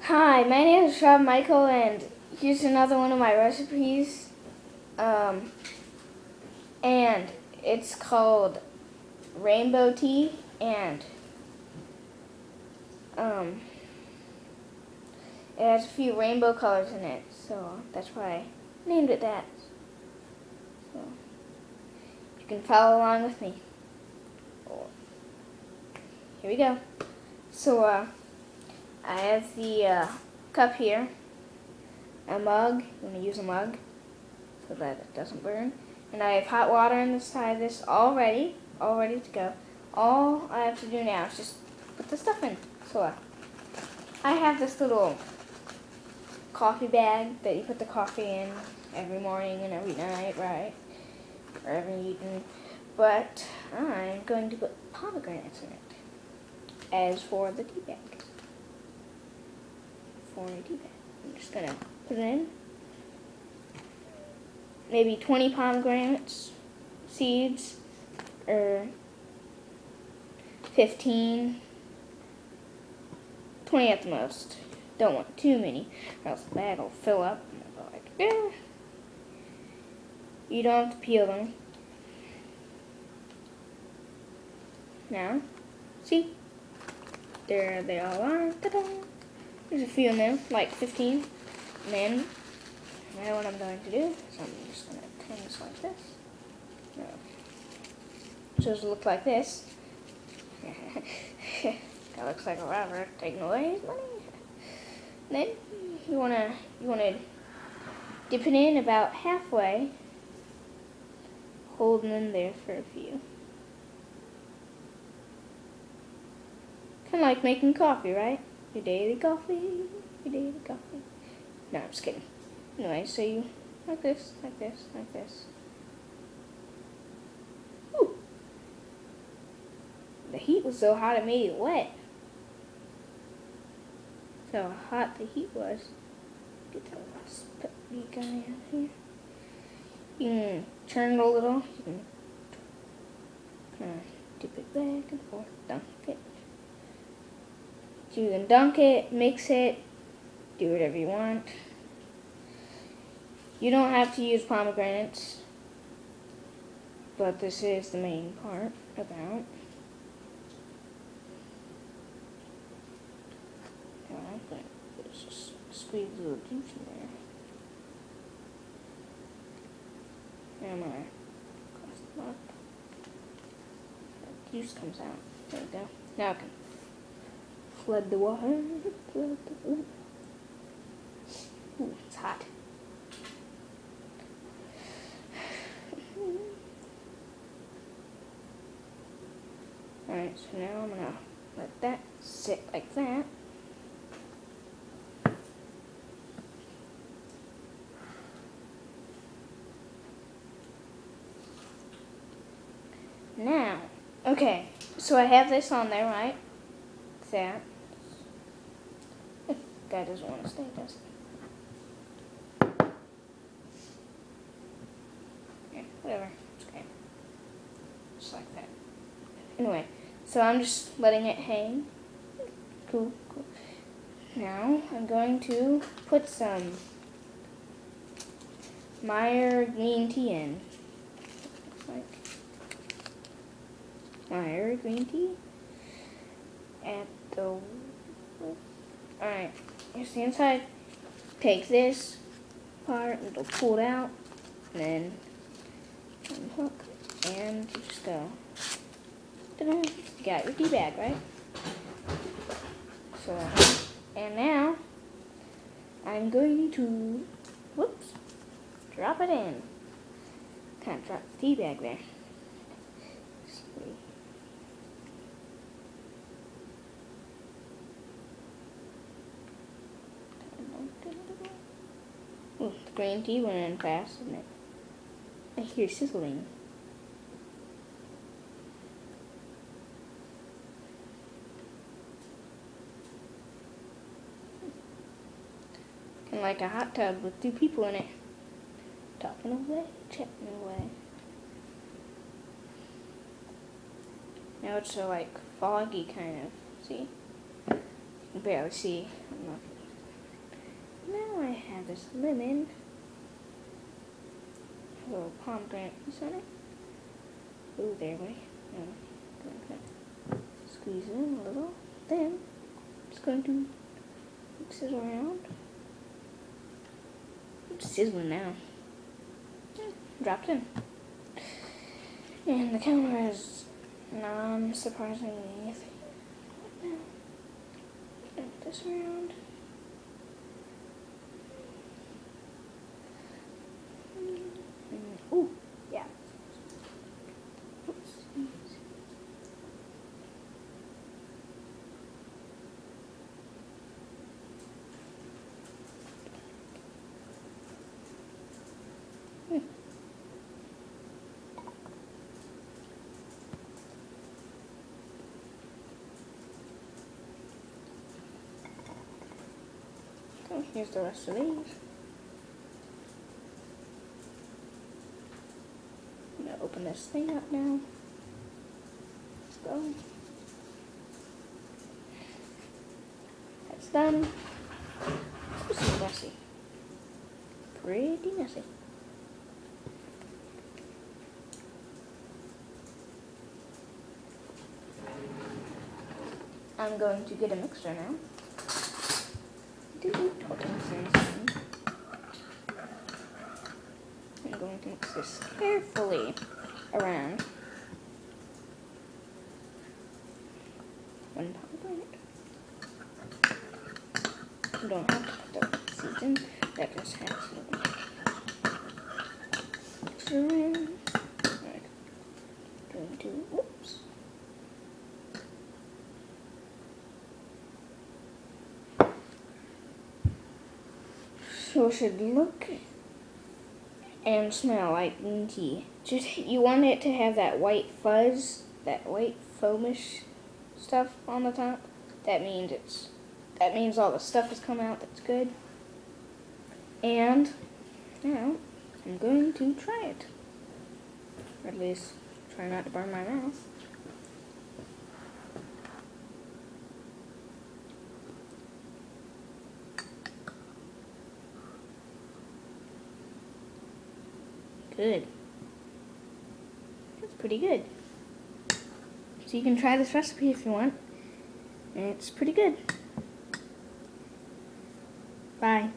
Hi, my name is Rob Michael, and here's another one of my recipes. And it's called rainbow tea, and it has a few rainbow colors in it, so that's why I named it that. So you can follow along with me. Here we go. So I have the cup here, a mug. I'm going to use a mug so that it doesn't burn. And I have hot water inside this all ready to go. All I have to do now is just put the stuff in. So I have this little coffee bag that you put the coffee in every morning and every night, right? Or every evening. But I'm going to put pomegranates in it as for the tea bag. For a tea bag. I'm just going to put it in. Maybe 20 pomegranates seeds, or 15, 20 at the most. Don't want too many, or else the bag will fill up. And I'll go like, eh. You don't have to peel them. Now, see? There they all are. Ta-da! There's a few in there, like 15. And then, I know what I'm going to do, so I'm just going to turn this like this. No. So it look like this. That looks like a robber taking away his money. Then you wanna dip it in about halfway, holding in there for a few. Kind of like making coffee, right? Your daily coffee, your daily coffee. No, I'm just kidding. Anyway, so you like this, like this, like this. Ooh. The heat was so hot it made it wet. So how hot the heat was. Get that little spitty guy out here. You can turn it a little. You can kind of dip it back and forth, dunk it. So you can dunk it, mix it, do whatever you want. You don't have to use pomegranates, but this is the main part about. Now I'm going to just squeeze a little juice in there. And I'm going to cross it up. The juice comes out. There we go. Now I can flood the water. Ooh, it's hot. Alright, so now I'm going to let that sit like that. Now, okay, so I have this on there, right? That. Guy doesn't want to stay, does he? Yeah, whatever. It's okay. Just like that. Anyway, so I'm just letting it hang. Cool, cool. Now I'm going to put some Meyer green tea in. Like Meyer green tea. At the alright, here's the inside. Take this part and it'll pull it out, and then unhook, and you just go. Ta-da! You got your tea bag, right? So, and now I'm going to, whoops, drop it in. Kind of drop the tea bag there. Ooh, the green tea went in fast, didn't it? I hear sizzling. Kind of like a hot tub with two people in it. Talking away, chatting away. Now it's so like foggy kind of. See? You can barely see. I'm not have this lemon, a little pomegranate piece on it. Ooh, there, buddy. No, squeeze it in a little. Then, I'm just going to mix it around. It's sizzling now. Dropped in. And the camera is non-surprisingly now. Dump this around. Ooh, yeah. Oops. So here's the rest of these. I'm gonna open this thing up now. Let's go. That's done. This is messy. Pretty messy. I'm going to get a mixer now. I'm going to mix this carefully around. One pomegranate. You don't have to put the seeds in. That just has to mix it around. Alright. Going to, whoops. So it should look and smell like green tea. Just you want it to have that white fuzz, that white foamish stuff on the top. That means all the stuff has come out. That's good. And now I'm going to try it. Or at least try not to burn my mouth. Good. That's pretty good. So you can try this recipe if you want. And it's pretty good. Bye.